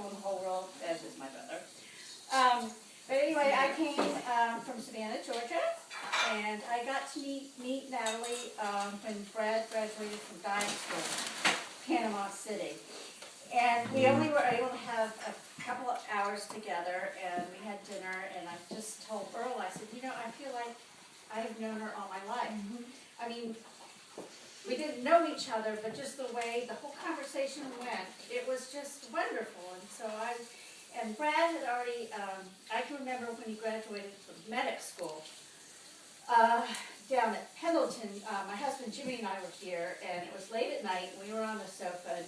in the whole world, as is my brother. But anyway, I came from Savannah, Georgia, and I got to meet Natalie when Brad graduated from dive school, Panama City. And we only were able to have a couple of hours together, and we had dinner, and I just told Earl, I said, you know, I feel like I've known her all my life. I mean, we didn't know each other, but just the way the whole conversation went, it was just wonderful. And so and Brad had already, I can remember when he graduated from medic school, down at Pendleton, my husband Jimmy and I were here, and it was late at night, we were on the sofa, and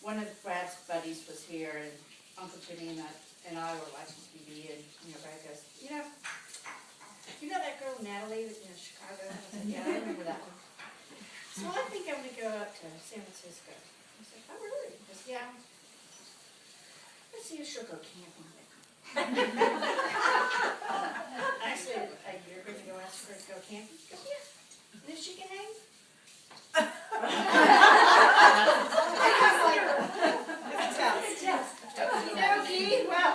one of Brad's buddies was here, and Uncle Jimmy and I were watching TV, and Brad goes, you know that girl Natalie in Chicago? I said, yeah, I remember that one. So I think I'm going to go up to San Francisco. I said, oh really? He goes, yeah. Let's see if she'll go camping with me. I said, you're going to go ask her to go camping? He goes, yeah. And if she can hang? Well,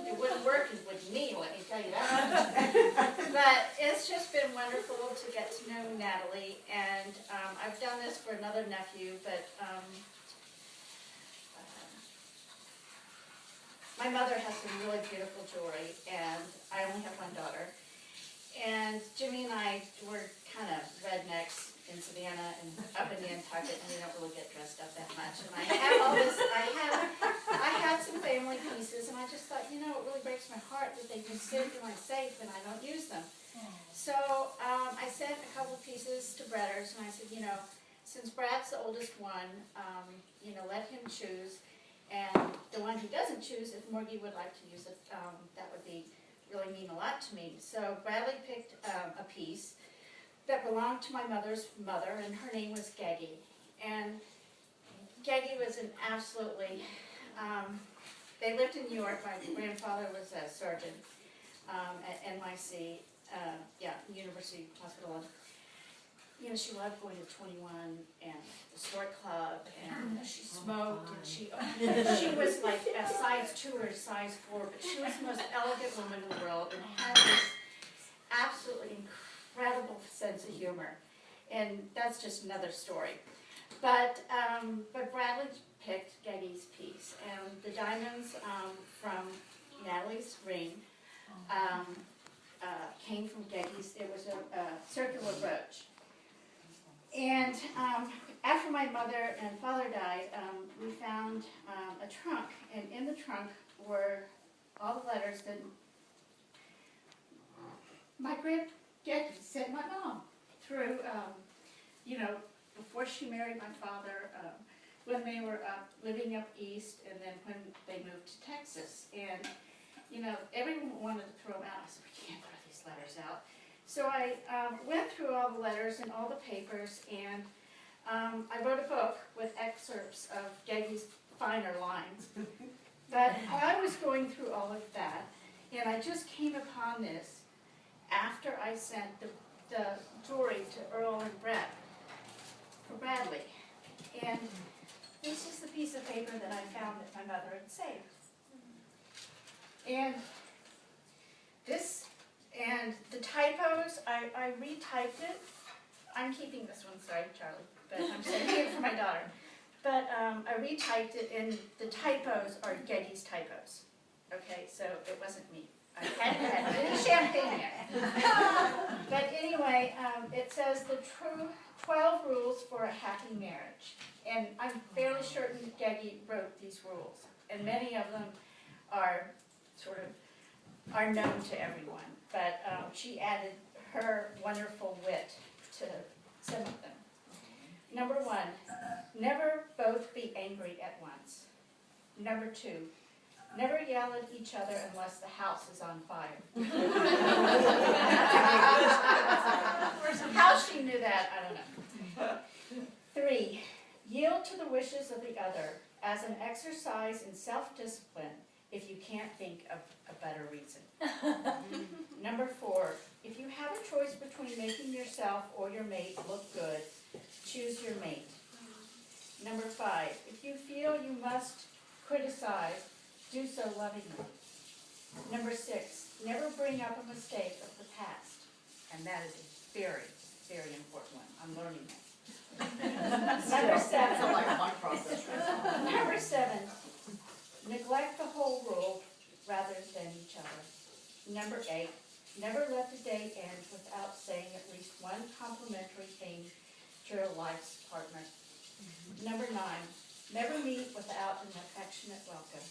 it wouldn't work with me, let me tell you that. But it's just been wonderful to get to know Natalie, and I've done this for another nephew, but my mother has some really beautiful jewelry, and I only have one daughter. And Jimmy and I were kind of rednecks in Savannah and up in Nantucket, and we don't really get dressed up that much. And I have all this, I had some family pieces, and I just thought, it really breaks my heart that they can sit in my safe and I don't use them. So I sent a couple of pieces to Bredders, and I said, since Brad's the oldest one, let him choose. And the one who doesn't choose, if Morgie would like to use it, that would really mean a lot to me. So Bradley picked a piece that belonged to my mother's mother, and her name was Geggie. And Geggie was an absolutely, they lived in New York. My grandfather was a surgeon at NYC, University Hospital. She loved going to 21 and the Sport Club, and she smoked, and she was like a size 2 or size 4, but she was the most elegant woman in the world and had this absolutely incredible sense of humor. And that's just another story. But Bradley picked Geggie's piece, and the diamonds from Natalie's ring came from Geggie's. It was a circular brooch. And after my mother and father died, we found a trunk, and in the trunk were all the letters that my great Geggie sent my mom through, before she married my father, when they were living up east, and then when they moved to Texas. And, everyone wanted to throw them out. I said, we can't throw these letters out. So I went through all the letters and all the papers, and I wrote a book with excerpts of Geggie's finer lines. But I was going through all of that, and I just came upon this after I sent the jewelry to Earl and Brett for Bradley. And this is the piece of paper that I found that my mother had saved. And the typos, I retyped it. I'm keeping this one, sorry, Charlie, but I'm saving it for my daughter. But I retyped it, and the typos are Geggie's typos. Okay, so it wasn't me. I hadn't had any champagne yet. But anyway, it says the true 12 rules for a happy marriage. And I'm fairly certain Geggie wrote these rules. And many of them are known to everyone. But she added her wonderful wit to some of them. Number 1, never both be angry at once. Number 2, never yell at each other unless the house is on fire. How she knew that, I don't know. 3, yield to the wishes of the other as an exercise in self-discipline if you can't think of a better reason. Number 4, if you have a choice between making yourself or your mate look good, choose your mate. Number 5, if you feel you must criticize, do so lovingly. Number 6, never bring up a mistake of the past. And that is a very, very important one. I'm learning that. Number 7. Number 7, neglect the whole world rather than each other. Number 8, never let the day end without saying at least one complimentary thing to your life's partner. Number 9, never meet without an affectionate welcome.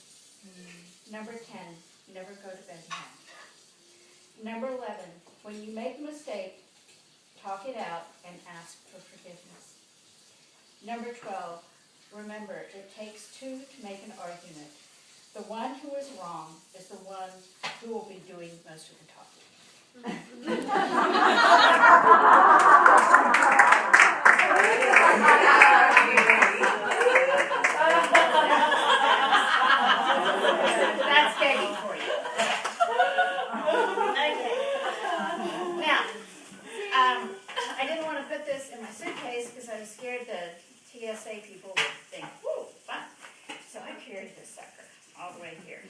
Number 10, never go to bed mad. Number 11, when you make a mistake, talk it out and ask for forgiveness. Number 12, remember, it takes 2 to make an argument. The one who is wrong is the one who will be doing most of the talking. That's begging for you. Okay. Now, I didn't want to put this in my suitcase because I was scared the TSA people would think, whoo, fun. So I carried this sucker all the way here.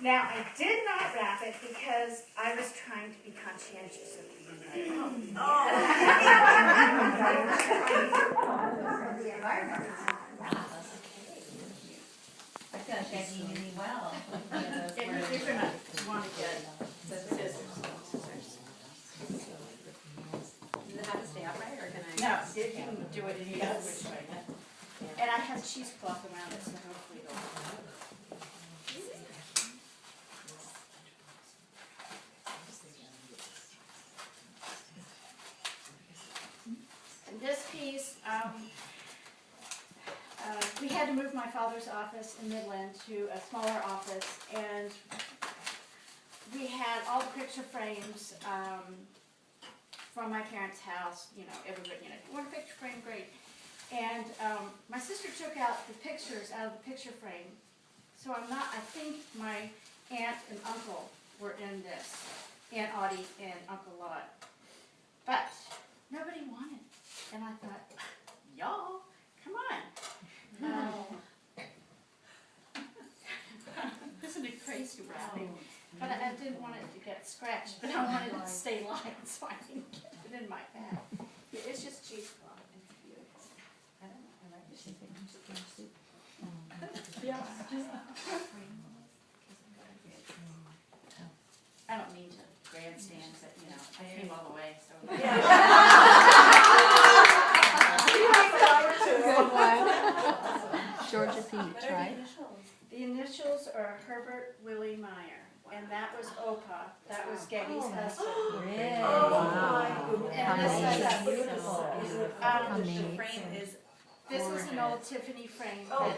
Now, I did not wrap it because I was trying to be conscientious of the environment. I feel like that's really well. You're going to want to get the scissors. Does it have to stay upright or can I? No, you can do it any other which way. And I have cheesecloth around it, so hopefully it'll. And this piece, we had to move my father's office in Midland to a smaller office, and we had all the picture frames from my parents' house. You know, everybody, you want a picture frame? Great. And my sister took out the pictures out of the picture frame, so I think my aunt and uncle were in this, Aunt Audie and Uncle Lot. But nobody wanted, and I thought, y'all, come on. This would be crazy wrapping, but I didn't want it to get scratched, but I wanted it to stay light, so I didn't get it in my bag. It's just cheesecloth. Yeah. I don't mean to grandstand, but I came all the way, so. Georgia Peach, right? The initials are Herbert Willie Meyer, and that was Opa. That was Getty's husband. Really? Wow. And this is beautiful. Amazing. The frame is. This is an old Tiffany frame. Oh,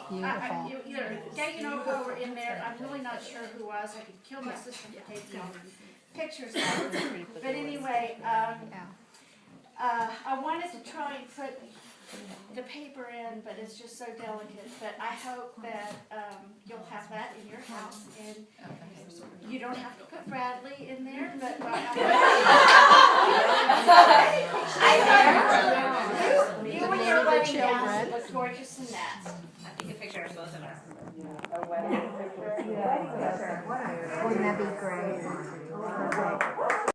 Beautiful. Either Getty and Opa were in there. I'm really not sure who was. I could kill my sister for taking pictures of it. But anyway, I wanted to try and put the paper in, but it's just so delicate. But I hope that you'll have that in your house, and you don't have to put Bradley in there. But you and your wedding gowns look gorgeous in that. I think a picture of both of us. Wouldn't that be great?